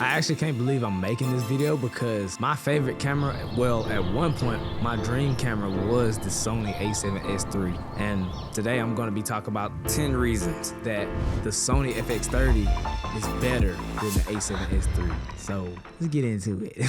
I actually can't believe I'm making this video because my favorite camera, well, at one point, my dream camera was the Sony A7S III. And today I'm gonna be talking about 10 reasons that the Sony FX30 is better than the A7S III. So let's get into it.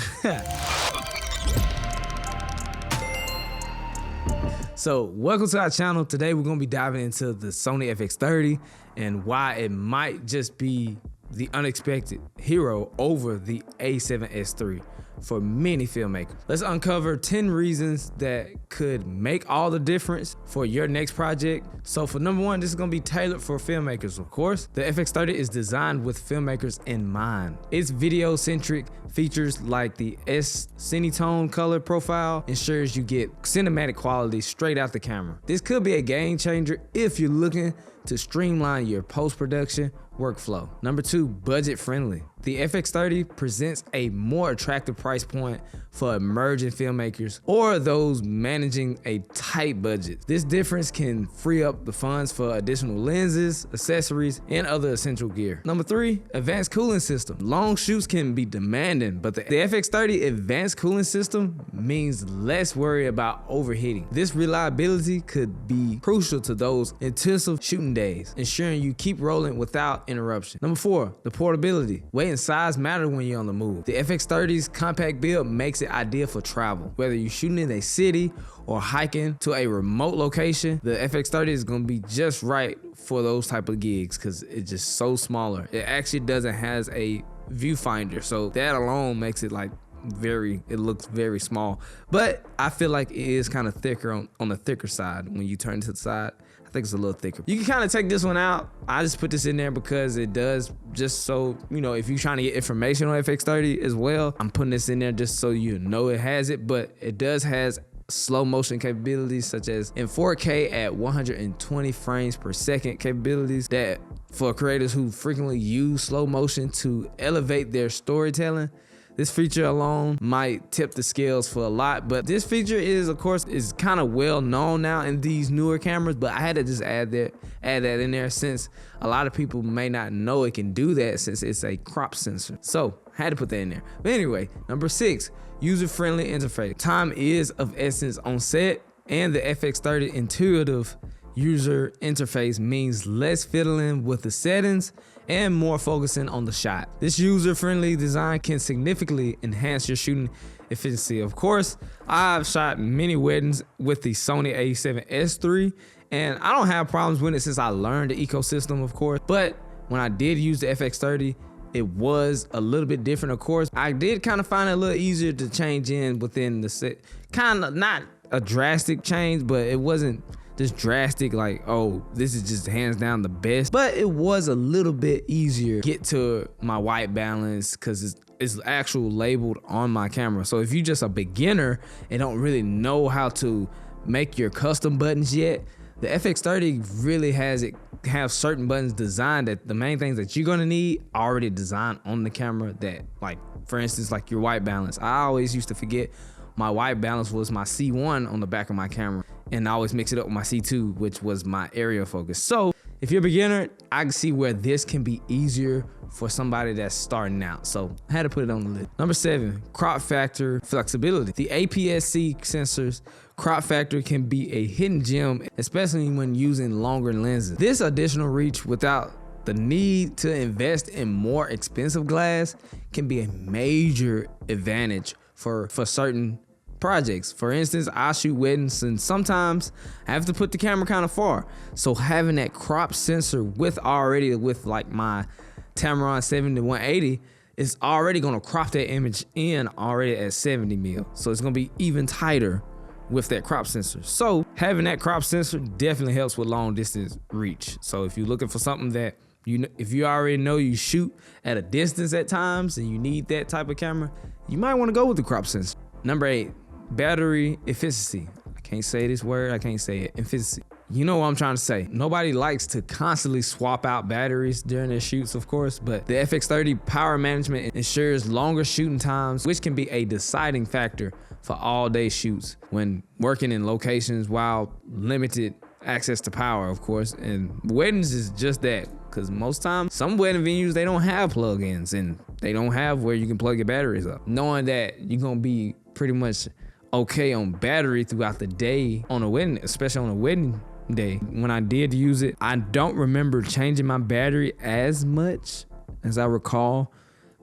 So welcome to our channel. Today we're gonna be diving into the Sony FX30 and why it might just be the unexpected hero over the A7S III for many filmmakers. Let's uncover 10 reasons that could make all the difference for your next project. So for number one, this is gonna be tailored for filmmakers, of course. The FX30 is designed with filmmakers in mind. Its video-centric features like the S-Cinetone color profile ensures you get cinematic quality straight out the camera. This could be a game changer if you're looking to streamline your post-production workflow. Number two, budget friendly. The FX30 presents a more attractive price point for emerging filmmakers or those managing a tight budget. This difference can free up the funds for additional lenses, accessories, and other essential gear. Number three, advanced cooling system. Long shoots can be demanding, but the FX30 advanced cooling system means less worry about overheating. This reliability could be crucial to those intensive shooting days, ensuring you keep rolling without interruption. Number four, the portability. Weight and size matter when you're on the move. The FX30's compact build makes it ideal for travel. Whether you're shooting in a city or hiking to a remote location, the FX30 is gonna be just right for those type of gigs because it's just so smaller. It actually doesn't has a viewfinder, so that alone makes it like it looks very small, but I feel like it is kind of thicker on the thicker side. When you turn it to the side, I think it's a little thicker. You can kind of take this one out. I just put this in there because it does, just so you know, if you're trying to get information on FX30 as well, I'm putting this in there just so you know it has it, but it does has slow motion capabilities such as in 4K at 120 frames per second capabilities that for creators who frequently use slow motion to elevate their storytelling. This feature alone might tip the scales for a lot, but this feature is, of course, is kind of well known now in these newer cameras, but I had to just add that in there since a lot of people may not know it can do that since it's a crop sensor. So I had to put that in there. But anyway, number six, user-friendly interface. Time is of essence on set, and the FX30 intuitive user interface means less fiddling with the settings and more focusing on the shot. This user-friendly design can significantly enhance your shooting efficiency. Of course, I've shot many weddings with the Sony A7S III, and I don't have problems with it since I learned the ecosystem, of course. But when I did use the FX30, it was a little bit different, of course. I did kind of find it a little easier to change in within the set. Kind of not a drastic change, but it wasn't just drastic like, oh, this is just hands down the best, but it was a little bit easier to get to my white balance because it's actual labeled on my camera. So if you're just a beginner and don't really know how to make your custom buttons yet, the FX30 really have certain buttons designed that the main things that you're gonna need already designed on the camera. That, like, for instance, like your white balance. I always used to forget my white balance was my C1 on the back of my camera, and I always mix it up with my C2, which was my area focus. So if you're a beginner, I can see where this can be easier for somebody that's starting out. So I had to put it on the list. Number seven, crop factor flexibility. The APS-C sensor's crop factor can be a hidden gem, especially when using longer lenses. This additional reach without the need to invest in more expensive glass can be a major advantage for certain projects. For instance, I shoot weddings and sometimes I have to put the camera kind of far. So having that crop sensor with like my Tamron 70-180 is already gonna crop that image in already at 70 mil. So it's gonna be even tighter with that crop sensor. So having that crop sensor definitely helps with long distance reach. So if you're looking for something that if you already know you shoot at a distance at times and you need that type of camera, you might want to go with the crop sensor. Number eight, battery efficiency. I can't say this word, I can't say it. Efficiency. You know what I'm trying to say. Nobody likes to constantly swap out batteries during their shoots, of course, but the FX30 power management ensures longer shooting times, which can be a deciding factor for all-day shoots when working in locations while limited access to power, of course. And weddings is just that, because most times, some wedding venues, they don't have plugins, and they don't have where you can plug your batteries up. Knowing that you're gonna be pretty much okay on battery throughout the day on a wedding, especially on a wedding day. When I did use it, I don't remember changing my battery as much as I recall.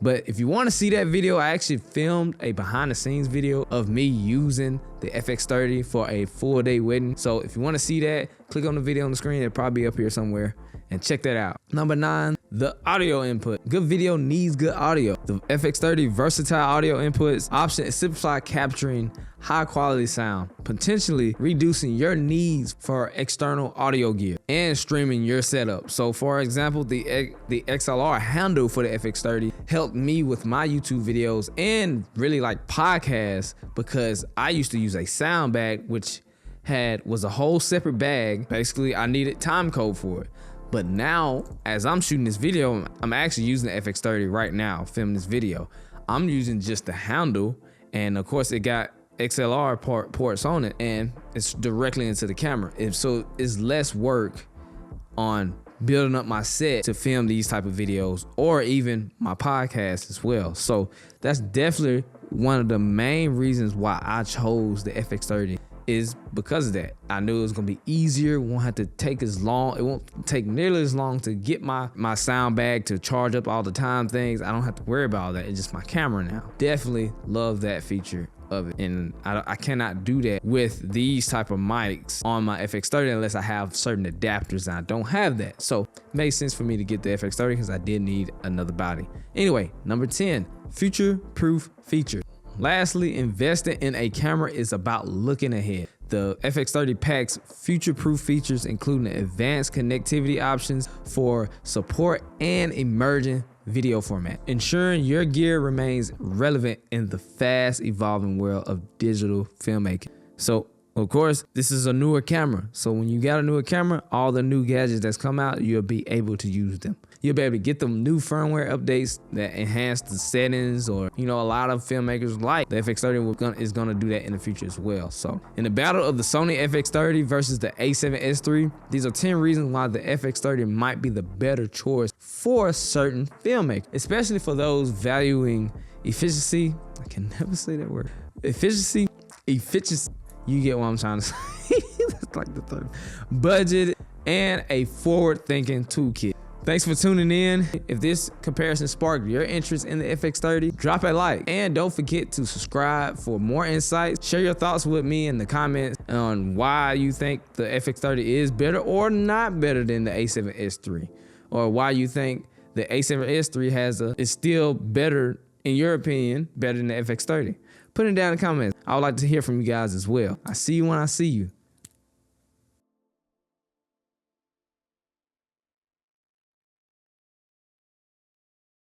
But if you want to see that video, I actually filmed a behind the scenes video of me using the FX30 for a full day wedding. So if you want to see that, click on the video on the screen. It'll probably be up here somewhere, and check that out. Number 9, the audio input. Good video needs good audio. The FX30 versatile audio inputs option simplify capturing high quality sound, potentially reducing your needs for external audio gear and streaming your setup. So for example, the XLR handle for the FX30 helped me with my YouTube videos and really like podcasts, because I used to use a sound bag which was a whole separate bag. Basically, I needed time code for it. But now, as I'm shooting this video, I'm actually using the FX30 right now, filming this video. I'm using just the handle, and of course it got XLR ports on it, and it's directly into the camera. So it's less work on building up my set to film these type of videos, or even my podcast as well. So that's definitely one of the main reasons why I chose the FX30, is because of that. I knew it was gonna be easier, won't have to take as long, it won't take nearly as long to get my sound bag to charge up all the time things. I don't have to worry about all that, it's just my camera now. Definitely love that feature of it, and I cannot do that with these type of mics on my FX30 unless I have certain adapters, and I don't have that. So it makes sense for me to get the FX30 because I did need another body. Anyway, number 10, future-proof features. Lastly, investing in a camera is about looking ahead. The FX30 packs future-proof features, including advanced connectivity options for support and emerging video format, ensuring your gear remains relevant in the fast evolving world of digital filmmaking. So of course, this is a newer camera. So when you got a newer camera, all the new gadgets that's come out, you'll be able to use them. You'll be able to get them new firmware updates that enhance the settings, or, you know, a lot of filmmakers like the FX30 is gonna do that in the future as well. So in the battle of the Sony FX30 versus the A7S III, these are 10 reasons why the FX30 might be the better choice for certain filmmakers, especially for those valuing efficiency. I can never say that word. Efficiency. You get what I'm trying to say. That's like the third. Budget and a forward-thinking toolkit. Thanks for tuning in. If this comparison sparked your interest in the FX30, drop a like, and don't forget to subscribe for more insights. Share your thoughts with me in the comments on why you think the FX30 is better or not better than the A7S III, or why you think the A7S III is still better, in your opinion, better than the FX30. Put it down in the comments. I would like to hear from you guys as well. I see you when I see you.